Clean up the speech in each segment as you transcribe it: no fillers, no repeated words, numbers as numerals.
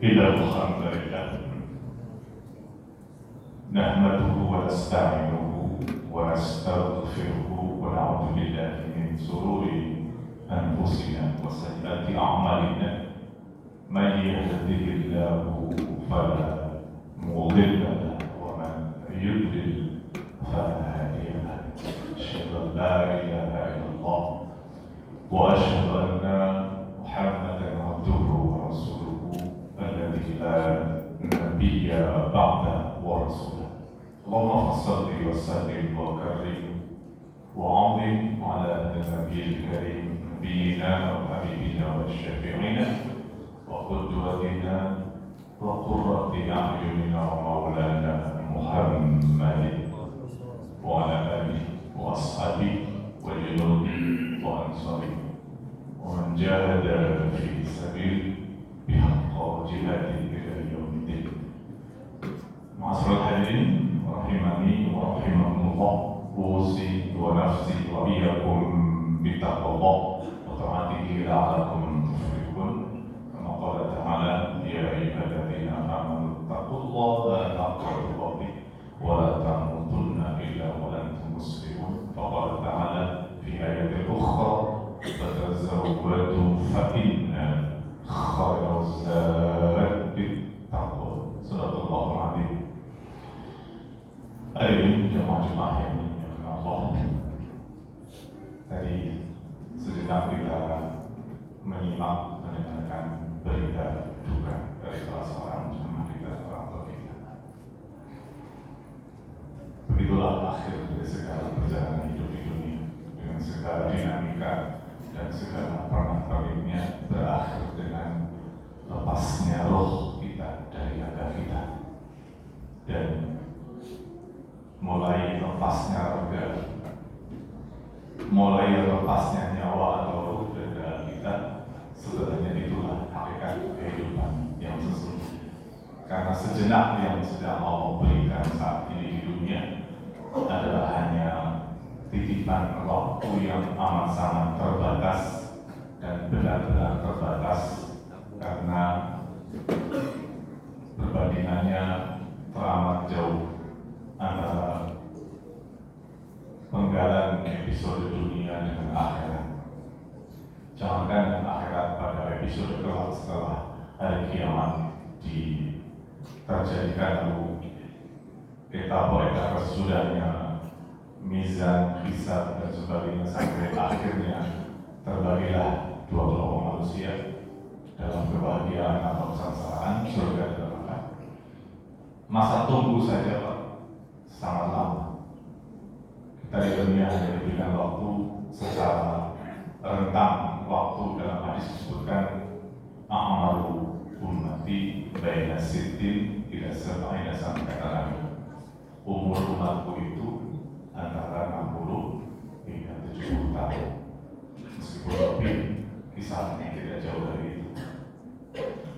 Alhamdulillah, nahmaduhu wa nasta'inuhu wa nastaghfiruhu wa na'udzu billahi min shururi anfusina wa sayyiati a'malina. Man yahdihillahu fala mudilla lahu wa man yudlil fala hadiya lahu. Asyhadu an la ilaha illallah wa asyhadu anna Muhammadan abduhu wa rasuluhu alladzi la nabiyya ba'dahu wa rasuluhu. Allahumma shalli wa sallim wa karrim wa 'azim 'ala nabiyil karim nabiyina wa habibina wa syafi'ina wa qudwatina wa qurrati a'yunina wa maulana Muhammadin wa 'ala alihi wa ashabihi wa junudihi wa ansarihi wa man jahada fi sabili bihaqqa jihadihi ila yaumiddin. Ma'asyiral hadirin rahimani wa rahimakumullah, usi wa nafsi wa iyyakum bittaqwallah wa ta'atihi la'allakum tuflihun. Kama qala ta'ala, ya ayyuhalladzina amanu taqullaha haqqa tuqatih wa la tamutunna illa wa antum muslimun. Wa qala ta'ala fi ayatin ukhra, fatazawwadu fa inna khayra zadi taqwa. Sadaqallahul adzim. Hadirin jemaah yang dimuliakan Allah, tadi sejenak kita menyimak mendengarkan berita duka dari salah seorang jemaah kita, orang tua kita. Begitulah akhir dari segala perjalanan hidup di dunia, dengan segala dinamika dan segala pernak-perniknya, berakhir dengan lepasnya roh kita dari raga kita dan mulai lepasnya raga, mulai lepasnya nyawa atau ruh dari dalam kita. Sebenarnya itulah hakikat kehidupan yang sesungguhnya. Karena sejenak yang sedang Allah berikan saat ini di dunia adalah hanya titipan waktu yang amat sangat terbatas dan benar-benar terbatas, karena perbandingannya teramat jauh antara penggalan episode dunia dengan akhirat. Jangankan dengan akhirat, pada episode kelak setelah hari kiamat terjadikan lalu etapa sesudahnya, mizan, hisab dan sebagainya, sampai akhirnya terbagilah dua kelompok manusia dalam kebahagiaan atau kesengsaraan, surga dan neraka. Masa tunggu saja Pak, sangat lama. Kita di dunia hanya diberikan waktu secara rentang waktu. Dalam hadis disebutkan a'maru ummati baina sittin ila sab'ina, sampai kata Nabi, umur umatku itu antara 60 hingga 70 tahun. Meskipun lebih, kisahnya tidak jauh dari itu.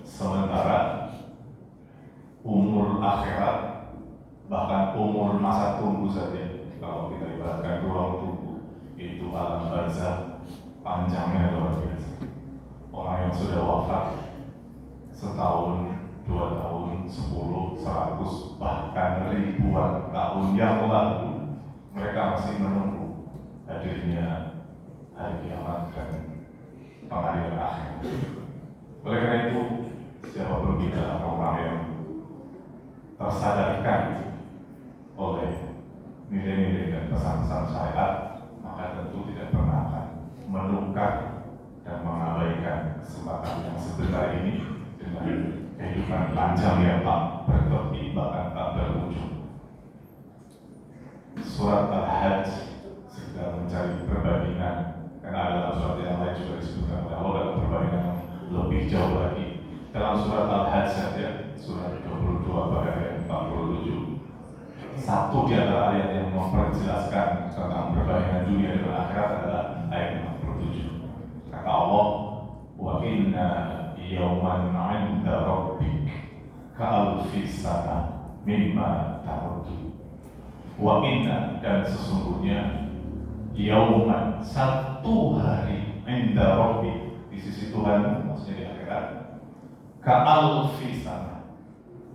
Sementara umur akhirat, bahkan umur masa tunggu saja, kalau kita ibaratkan ruang tunggu, itu alam barzah, panjangnya luar biasa. Orang yang sudah wafat setahun, 2 tahun, 10, 100, bahkan ribuan tahun yang lalu, mereka masih menunggu hadirnya hari kiamat dan pengadilan akhir. Oleh karena itu, siapapun kita, orang yang tersadarkan oleh nilai-nilai dan pesan-pesan syariat, maka tentu tidak pernah akan menukar dan mengabaikan kesempatan yang sebentar ini dengan kehidupan panjang yang tak bertepi, bahkan tak berujung. Surat Al-Hajj sedang mencari perbandingan, karena dalam surat yang lain juga disebutkan oleh Allah dalam perbandingan yang lebih jauh lagi. Dalam surat Al-Hajj saja, surat 22 ayat 47, satu di antara ayat yang memperjelaskan tentang perbandingan dunia dengan akhirat adalah ayat 47. Kata Allah, wa inna yawman 'inda rabbik ka'alfi sana mimma ta'udun. Wa inna, dan sesungguhnya yauman, satu hari, inda Rabbi, di sisi Tuhan, maksudnya di akhirat, ka'alfi sana.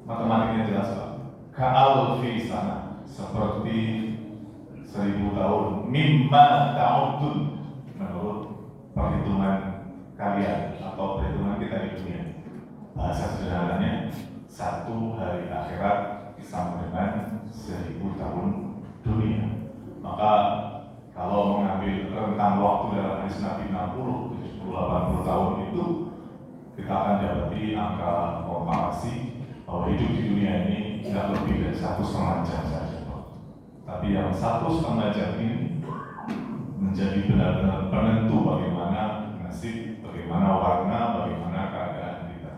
Matematiknya jelas Pak. Ka'alfi sana, seperti 1000 tahun. Mimma ta'udun, menurut perhitungan kalian atau perhitungan kita di dunia. Bahasa sederhananya, satu hari akhirat sama dengan 1000 tahun dunia. Maka kalau mengambil rentang waktu dalam hadis Nabi 60, 70, 80 tahun itu, kita akan dapati angka komparasi bahwa hidup di dunia ini tidak lebih dari 1,5 jam saja. Tapi yang 1,5 jam ini menjadi benar-benar penentu bagaimana nasib, bagaimana warna, bagaimana keadaan kita.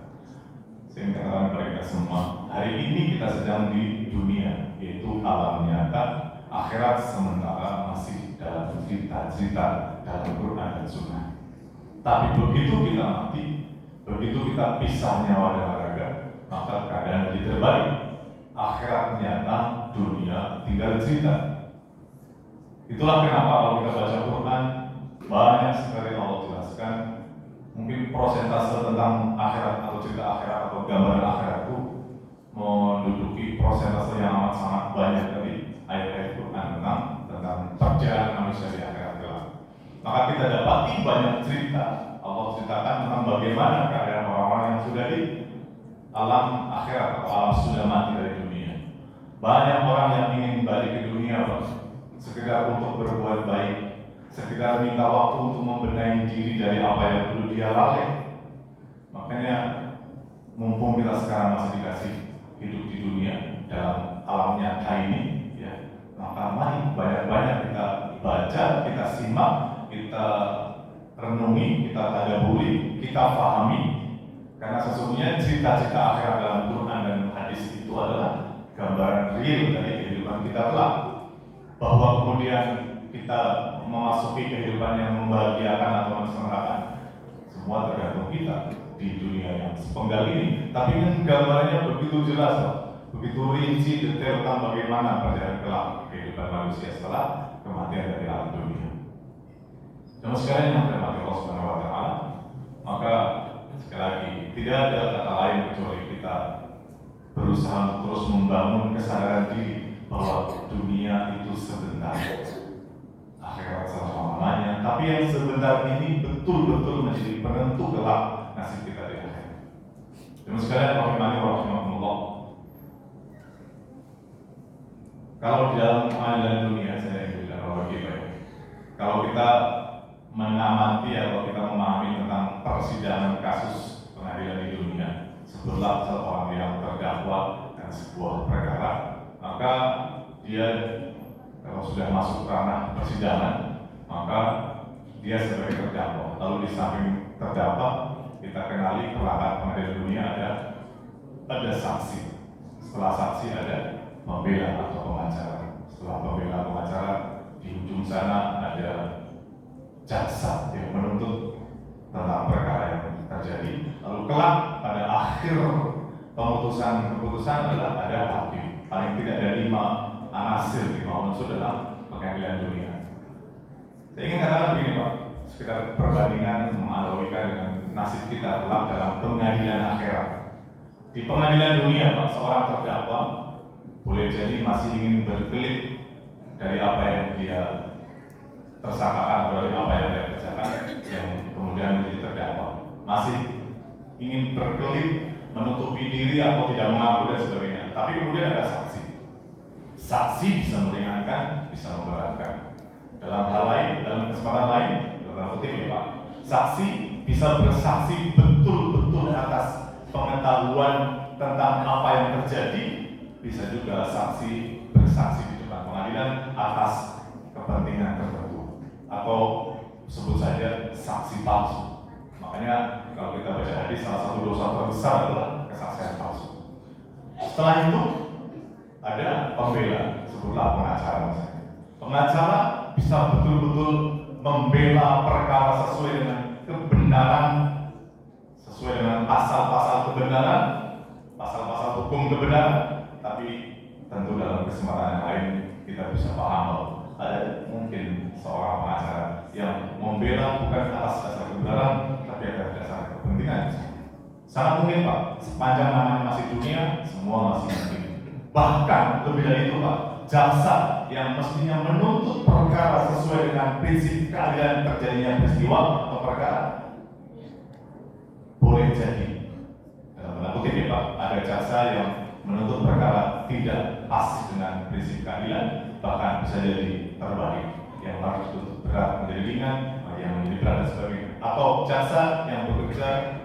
Sehingga kepada kita semua, hari ini kita sedang di dunia, yaitu alam nyata. Akhirat sementara masih dalam cerita-cerita dalam Quran dan Sunnah. Tapi begitu kita mati, begitu kita pisah nyawa dan raga, maka keadaan jadi terbalik. Akhirat nyata, dunia tinggal cerita. Itulah kenapa kalau kita baca Quran, banyak sekali Allah jelaskan. Mungkin prosentase tentang akhirat atau cerita akhirat atau gambaran akhirat itu menduduki prosentase yang amat sangat banyak dari ayat-ayat Quran tentang perjalanan manusia di akhirat kelak. Maka kita dapati banyak cerita. Allah ceritakan tentang bagaimana keadaan orang-orang yang sudah di alam akhirat atau alam sudah mati dari dunia. Banyak orang yang ingin balik ke dunia, sekedar untuk berbuat baik, sekedar minta waktu untuk membenahi diri dari apa yang dulu dia lalai. Makanya mumpung kita sekarang masih dikasih hidup di dunia dalam alam nyata ini, ya, maka mari banyak-banyak kita baca, kita simak, kita renungi, kita tadabburi, kita pahami. Karena sesungguhnya cerita-cerita akhirat dalam Quran dan hadis itu adalah gambaran real dari kehidupan kita kelak. Bahwa kemudian kita memasuki kehidupan yang membahagiakan atau mensenangkan, semua tergantung kita di dunia yang sepenggal ini. Tapi kan gambarnya begitu jelas, begitu rinci, detail tentang bagaimana perjalanan kelak kehidupan manusia setelah kematian dari alam dunia. Dan sekalian yang dirahmati Allah Subhanahu wa Ta'ala, maka sekali lagi tidak ada kata lain kecuali kita berusaha terus membangun kesadaran diri bahwa dunia itu sebentar, akhirat selama-lamanya. Tapi yang sebentar ini betul-betul menjadi penentu kelak nasib kita di akhirat. Dan sekalian rahimani wa rahimakumullah, kalau di dalam pengadilan dunia, saya yang bilang bahwa kita, kalau kita mengamati atau kita memahami tentang persidangan kasus pengadilan di dunia, sebutlah seorang yang terdakwa dan sebuah perkara, maka dia kalau sudah masuk ranah persidangan, maka dia sebagai terdakwa. Lalu di samping terdakwa, kita kenali perangkat pengadilan dunia ada saksi. Setelah saksi ada pembela atau pengacara. Setelah pembela pengacara, di ujung sana ada jaksa yang menuntut tentang perkara yang terjadi. Lalu kelak pada akhir keputusan adalah ada hakim. Paling tidak ada 5 anasir, 5 unsur dalam pengadilan dunia. Saya ingin katakan begini Pak, sekitar perbandingan menganalogikan dengan nasib kita kelak dalam pengadilan akhirat. Di pengadilan dunia Pak, seorang terdakwa boleh jadi masih ingin berkelit dari apa yang dia tersangkakan, dari apa yang dia kerjakan, yang kemudian menjadi terdakwa. Masih ingin berkelit, menutupi diri atau tidak mengaku dan sebagainya. Tapi kemudian ada saksi. Saksi bisa meringankan, bisa memberatkan. Dalam hal lain, dalam kesempatan lain, dalam kutip ya Pak, saksi bisa bersaksi betul-betul atas pengetahuan tentang apa yang terjadi. Bisa juga saksi bersaksi di depan pengadilan atas kepentingan tertentu, atau sebut saja saksi palsu. Makanya kalau kita baca hadis, salah satu dosa terbesar adalah kesaksian palsu. Setelah itu ada pembela, sebutlah pengacara misalnya. Pengacara bisa betul-betul membela perkara sesuai dengan kebenaran, sesuai dengan pasal-pasal kebenaran, pasal-pasal hukum kebenaran. Tapi tentu dalam kesempatan yang lain kita bisa paham bahwa ada mungkin seorang membela bukan atas dasar kebenaran, tapi atas dasar kepentingan. Sangat mungkin Pak, sepanjang namanya masih dunia, semua masih mungkin. Bahkan lebih dari itu Pak, jaksa yang mestinya menuntut perkara sesuai dengan prinsip keadilan terjadinya peristiwa atau perkara, boleh jadi dalam tanda kutip ya Pak, ada jaksa yang menuntut perkara tidak pas dengan prinsip keadilan, bahkan bisa jadi terbalik, yang harus dituntut berat menjadi ringan, yang menjadi berat dan sebagainya. Atau jaksa yang bekerja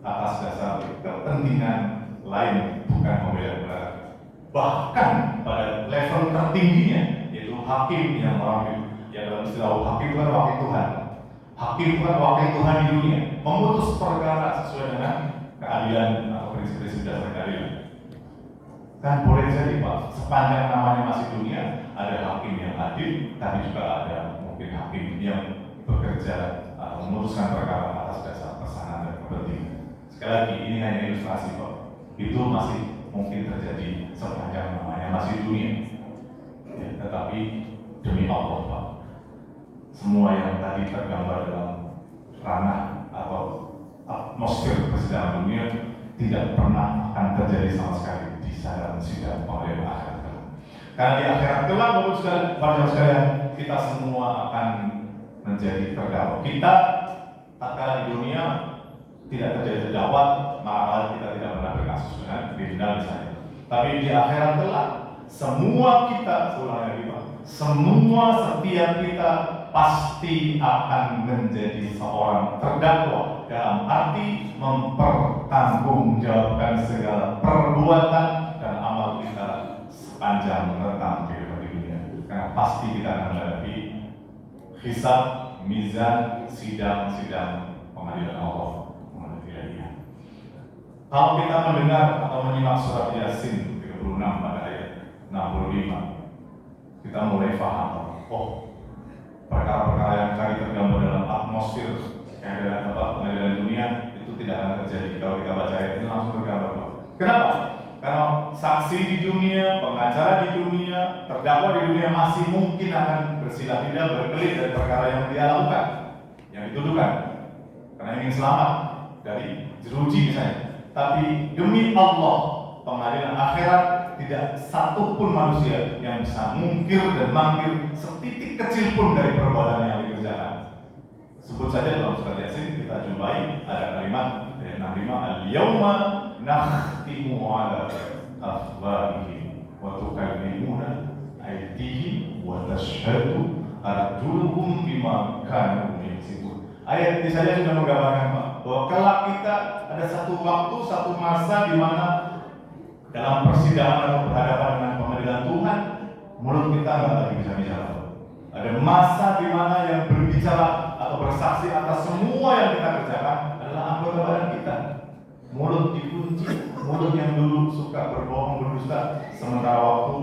atas dasar kepentingan lain, bukan membela kebenaran. Bahkan pada level tertingginya, yaitu hakim yang dalam istilah hakim itu kan wakil Tuhan. Hakim itu kan wakil Tuhan di dunia, memutus perkara sesuai dengan keadilan atau prinsip-prinsip dasar keadilan. Kan boleh jadi Pak, sepanjang namanya masih dunia, ada hakim yang adil, tapi juga ada mungkin hakim yang bekerja atau memutuskan perkara atas dasar pesanan dan kepentingan. Sekali lagi, ini hanya ilustrasi Pak. Itu masih mungkin terjadi sepanjang namanya masih dunia. Ya, tetapi demi Allah Pak, semua yang tadi tergambar dalam ranah atau atmosfer persidangan dunia tidak pernah akan terjadi sama sekali di sidang pengadilan akhirat. Karena di akhirat kelak, Bapak sekalian, kita semua akan menjadi terdakwa. Kita tatkala di dunia tidak terjadi terdakwa, maka kita tidak pernah berkasus dengan kriminal misalnya. Tapi di akhirat kelak, semua kita, semua setiap kita pasti akan menjadi seorang terdakwa dalam arti mempertanggungjawabkan segala perbuatan dan amal kita sepanjang rentang kehidupan di dunia. Karena pasti kita akan menghadapi hisab, mizan, sidang-sidang pengadilan Allah. Kalau kita mendengar atau menyimak surat Yasin 36 pada ayat 65, kita mulai paham, perkara-perkara yang tadi tergambar dalam atmosfer keadilan pengadilan dunia itu tidak akan terjadi. Kalau kita baca ayat itu langsung tergambar. Kenapa? Karena saksi di dunia, pengacara di dunia, terdakwa di dunia masih mungkin akan bersilah tidak berkelit dari perkara yang dia lakukan, yang dituduhkan, karena ingin selamat dari jeruji misalnya. Tapi demi Allah, pengadilan akhirat tidak satupun manusia yang bisa mungkir dan mangkir setitik kecil pun dari perbuatan yang dikerjakan. Sebut saja dalam surat Yasin kita jumpai ada kalimat ayat 65, al-yawma nakhtimu ala afwahihim wa tukallimuna aydihim wa tashhadu arjuluhum bima kanu yaksibun. Ayat ini saja sudah menggambarkan Pak, bahwa kelak kita ada satu waktu, satu masa di mana dalam persidangan atau berhadapan dengan pengadilan Tuhan, mulut kita nggak lagi bisa bicara. Ada masa di mana yang berbicara atau bersaksi atas semua yang kita kerjakan adalah anggota badan kita. Mulut dikunci, mulut yang dulu suka berbohong, berdusta, sementara waktu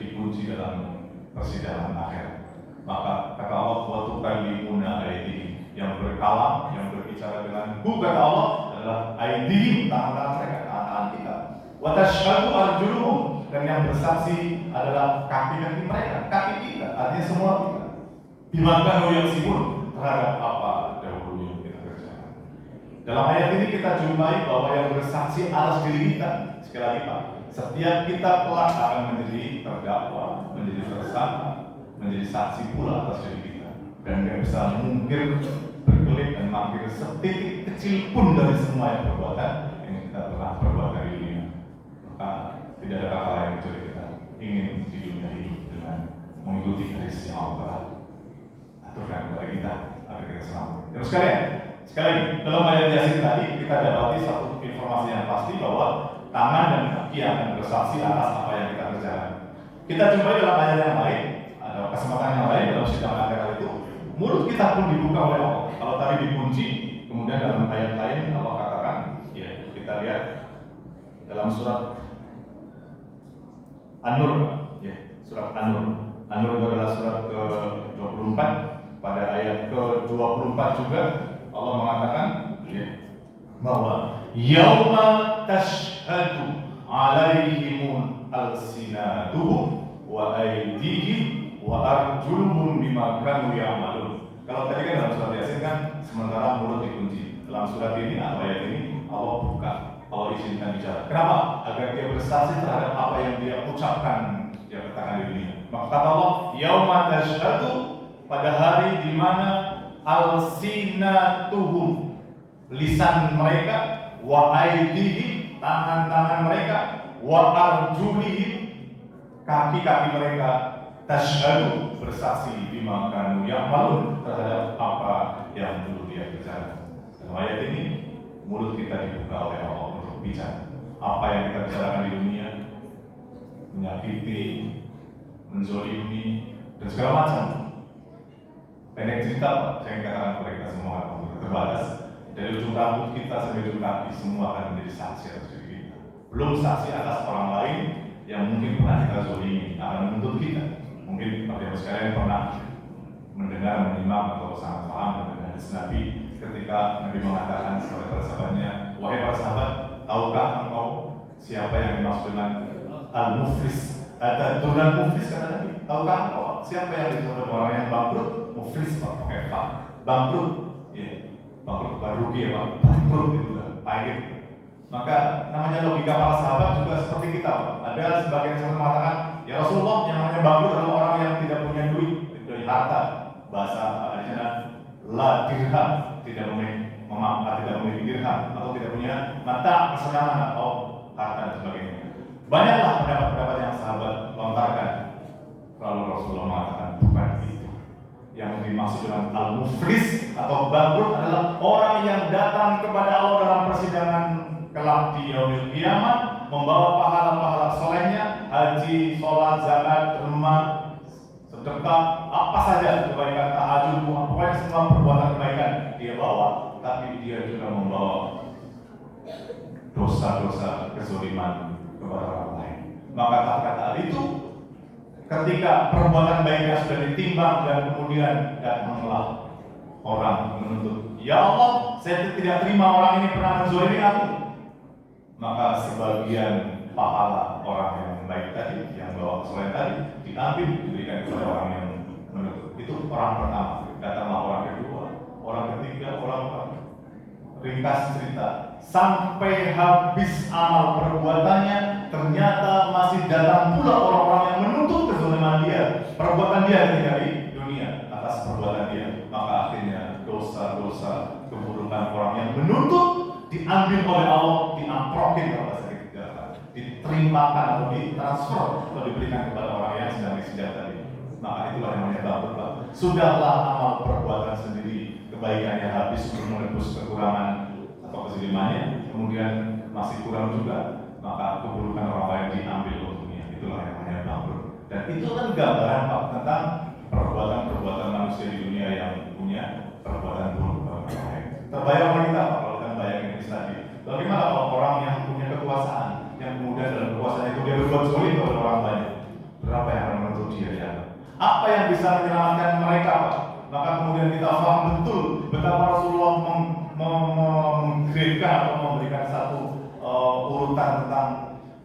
dikunci dalam persidangan akhir. Maka kata Allah, wa tukallimuna aydihim, yang berkalam, yang berbicara dengan kata Allah adalah aydihim, tangan-tangan mereka, tangan kita. Wa tashhadu arjuluhum, dan yang bersaksi adalah kaki-kaki mereka, kaki kita, artinya semua kita. Bima kanu yaksibun, terhadap apa dahulu yang kita kerjakan. Dalam ayat ini kita jumpai bahwa yang bersaksi atas diri kita, sekali lagi Pak, setiap kita kelak akan menjadi terdakwa, menjadi tersangka, menjadi saksi pula atas diri kita, dan tidak bisa mungkir, berkelit dan mangkir setitik kecil pun dari semua yang perbuatan yang kita pernah perbuat dari dunia. Maka tidak ada kata lain kecuali kita ingin di dunia hidup dengan mengikuti garis yang Allah aturkan kepada kita agar kita selamat. Terus sekali lagi dalam ayat Yasin tadi kita dapati satu informasi yang pasti bahwa tangan dan kaki akan bersaksi atas apa yang kita kerjakan. Kita jumpai dalam ayat yang lain, ada kesempatan yang lain dalam sidang akhirat itu, mulut kita pun dibuka oleh Allah. Kalau tadi dikunci, kemudian dalam ayat lain Allah katakan, ya kita lihat dalam surat An-Nur, ya surat An-Nur. An-Nur itu adalah surat ke-24, pada ayat ke-24 juga Allah mengatakan, ya, bahwa yauma tashhadu alaihim alsinatuhum wa aydihim wa arjuluhum bima kanu ya'malun. Kalau tadi kan dalam surat Yasin kan sementara mulut dikunci. Dalam surat ini atau ayat ini Allah buka, Allah izinkan bicara. Kenapa? Agar dia bersaksi terhadap apa yang dia ucapkan, dia katakan di dunia. Maka kata Allah, yauma tashhadu, pada hari di mana alsinatuhum, lisan mereka, wa aydihim, tangan-tangan mereka, wa arjulihim, kaki-kaki mereka, tashhadu, bersaksi bima kanu ya'malun, terhadap apa yang dulu dia kerjakan. Dalam ayat ini mulut kita dibuka oleh Allah untuk bicara. Apa yang kita bicarakan di dunia, menyakiti, menzolimi, dan segala macam. Pendek cerita, saya katakan kepada kita semua terbatas. Dari ujung rambut kita sampai ujung kaki semua akan menjadi saksi atas diri kita. Belum saksi atas orang lain yang mungkin pernah kita zolimi, akan menuntut kita. Mungkin Bapak-Ibu sekalian pernah mendengar, menyimak atau sangat paham dengan hadis Nabi ketika Nabi mengatakan kepada para sahabatnya, wahai para sahabat, tahukah engkau siapa yang dimaksud dengan al-muflis? Ada turunan muflis kata Nabi. Tahukah engkau siapa yang disebut orang yang bangkrut? Muflis pakai pak, bangkrut, ya, bangkrut bukan rugi ya pak, bangkrut itu pahit. Maka namanya logika para sahabat juga seperti kita pak. Ada sebagian yang mengatakan, ya Rasulullah, yang namanya bangkrut adalah orang yang tidak punya duit, dari harta. Bahasa hadisnya la dirham, tidak memiliki dirham atau tidak punya mata kesenangan atau harta dan sebagainya. Banyaklah pendapat-pendapat yang sahabat lontarkan. Lalu Rasulullah mengatakan bukan itu. Yang dimaksud dengan al-muflis atau bangkrut adalah orang yang datang kepada Allah dalam persidangan kelak di yaumil qiyamah, membawa pahala-pahala solehnya, haji, sholat, zakat, derma, sedekah, apa saja kebaikan, tahajud, pokoknya semua perbuatan kebaikan dia bawa, tapi dia juga membawa dosa-dosa kezaliman kepada orang lain. Maka kata-kata itu, ketika perbuatan baiknya sudah ditimbang dan kemudian datanglah orang menuntut, ya Allah, saya tidak terima orang ini pernah menzalimi aku. Maka sebagian pahala orang yang baik tadi, yang bawa kesalahan tadi, diambil diberikan kepada orang yang menuntut. Itu orang pertama. Datanglah orang kedua, orang ketiga, orang keempat. Ringkas cerita, sampai habis amal perbuatannya, ternyata masih datang pula orang-orang yang menuntut kezaliman dia, perbuatan dia ketika di dunia atas perbuatan dia. Maka akhirnya dosa-dosa keburukan orang yang menuntut diambil oleh Allah, diamprokin kalau bahasa kita, diterimakan atau ditransfer atau diberikan kepada orang yang sedang disidang tadi. Maka itulah yang namanya bangkrut, Pak. Sudahlah amal perbuatan sendiri, kebaikannya habis untuk menebus kekurangan atau kezalimannya, kemudian masih kurang juga, maka keburukan orang lain diambil untuknya. Itulah yang namanya bangkrut. Dan itu kan gambaran Pak tentang perbuatan-perbuatan manusia di dunia yang punya perbuatan buruk orang lain. Terbayang oleh kita Pak kalau kita bayangin ini tadi. Bagaimana kalau orang yang punya kekuasaan, yang kemudian dalam kekuasaan itu dia berbuat zolim kepada orang banyak, berapa yang akan menuntut dia ya? Apa yang bisa menyelamatkan mereka Pak? Maka kemudian kita paham betul betapa Rasulullah menggripkan atau memberikan satu urutan tentang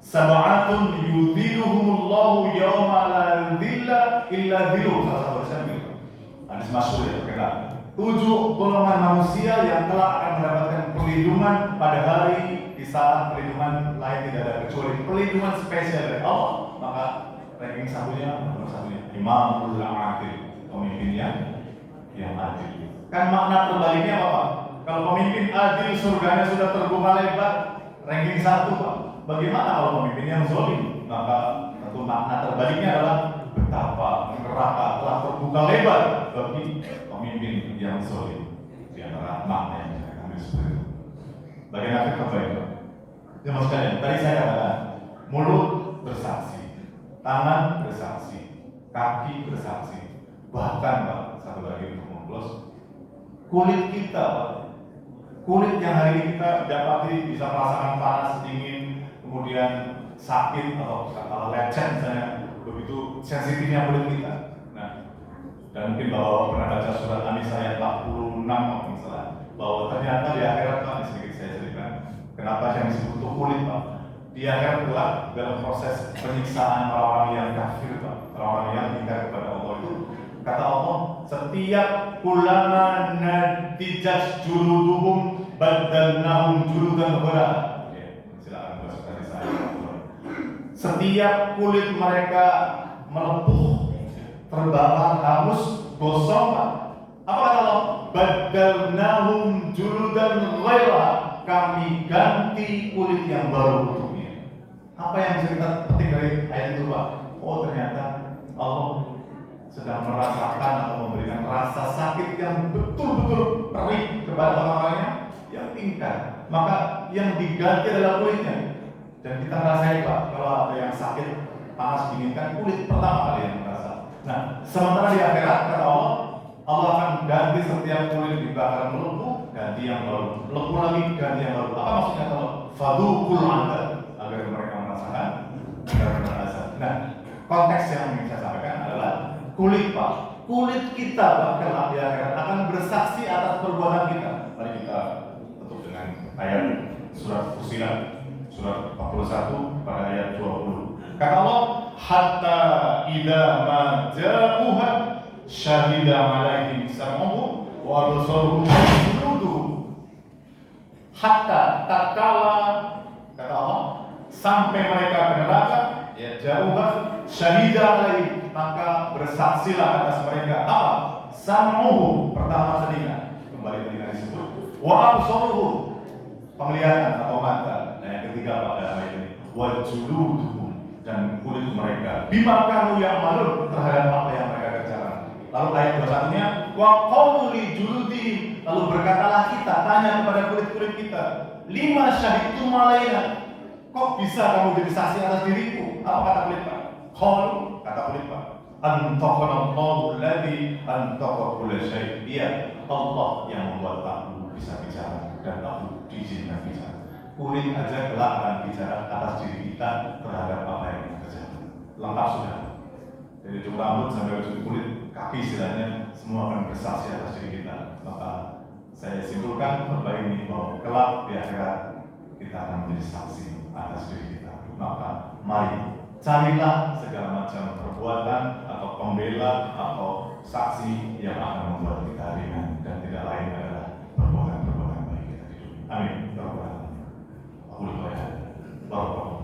sab'atun yudhiluhumullahu yawma la dhilla illa dhilluh. Salah satu hadis hadis masyhur ya terkenal. 7 golongan manusia yang telah akan mendapatkan perlindungan pada hari di saat perlindungan lain tidak ada kecuali perlindungan spesial dari Allah. Maka ranking nomor satunya imamul adil, pemimpin yang adil. Kan makna terbaliknya apa Pak? Kalau pemimpin adil surganya sudah terbuka lebar, ranking 1 Pak. Bagaimana kalau pemimpin yang zalim? Maka tentu makna terbaliknya adalah betapa neraka telah terbuka lebar bagi pemimpin yang zalim. Di antara makna yang saya ambil seperti itu. Bagian akhir terbaik Pak. Jemaah sekalian, tadi saya katakan mulut bersaksi, tangan bersaksi, kaki bersaksi, bahkan Pak, satu lagi untuk mengclose, kulit kita Pak, kulit yang hari ini kita dapati bisa merasakan panas, dingin, kemudian sakit atau kata lecet misalnya, begitu sensitifnya kulit kita. Nah, dan mungkin bahwa pernah baca surat An-Nisa ayat 46 kalau misalnya, bahwa ternyata di akhirat Pak, sedikit saya ceritakan, kenapa yang disebut itu kulit Pak? Di akhirat kelak dalam proses penyiksaan orang-orang yang kafir Pak, orang-orang yang ingkar kepada Allah itu Kata Allah, setiap ulama nadijat juluduhum badalnahum juludan ghayra. Silakan dari saya. Setiap kulit mereka melepuh, terbakar, hangus, gosong, apa kata Allah? Badalnahum juludan ghayra, kami ganti kulit yang baru untuknya. Apa yang bisa kita petik dari ayat itu, Pak? Oh, ternyata Allah sedang merasakan atau memberikan rasa sakit yang betul-betul perih kepada orang-orangnya yang tingkat. Maka yang diganti adalah kulitnya. Dan kita rasain, Pak, kalau ada yang sakit panas dingin kan kulit pertama kali yang merasa. Nah, sementara di akhirat kata Allah, Allah akan ganti setiap kulit dibakar melepuh, ganti yang baru, melepuh lagi, ganti yang baru. Apa maksudnya kalau fadukul anda agar mereka merasakan agar merasa. Nah, konteks yang ingin saya sampaikan adalah kulit, Pak. Kulit kita, Pak, kelak di akhirat akan bersaksi atas perbuatan kita. Mari kita tutup dengan ayat surat Fussilat surat 41 pada ayat 20. Kata Allah, hatta idza ma ja'uha syahida 'alaihim sam'uhum wa absaruhum wa juluduhum. Hatta tatkala, kata Allah, sampai mereka ke neraka, ya ja'uha syahida 'alaihim, maka bersaksilah atas mereka apa? Sam'uhum, pertama telinga, kembali telinga disebut, wa absaruhum, penglihatan atau mata. Yang ketiga pada ayat ini, wajuluduhum, dan kulit mereka bima kanu ya'malun, terhadap apa yang mereka kerjakan. Lalu ayat 21-nya, wa qalu li juludihim, lalu berkatalah kita, tanya kepada kulit-kulit kita, lima syahidtum alaina, kok bisa kamu jadi saksi atas diriku? Apa kata kulit, Pak? Qalu, kata kulit, Pak, antaqanallahu alladzi antaqa kulla syai'. Iya, Allah yang membuat aku bisa bicara dan aku diizinkan bicara. Kulit aja kelak akan bicara atas diri kita terhadap apa yang kita kerjakan. Lengkap sudah. Dari ujung rambut sampai ujung kulit, kaki istilahnya, semua akan bersaksi atas diri kita. Maka saya simpulkan khotbah ini bahwa kelak di akhirat kita akan menjadi saksi atas diri kita. Maka mari carilah segala macam perbuatan atau pembela atau saksi yang akan membuat kita ringan, dan tidak lain adalah perbuatan-perbuatan baik kita di dunia. Amin. Barakallahu. Barakallahu.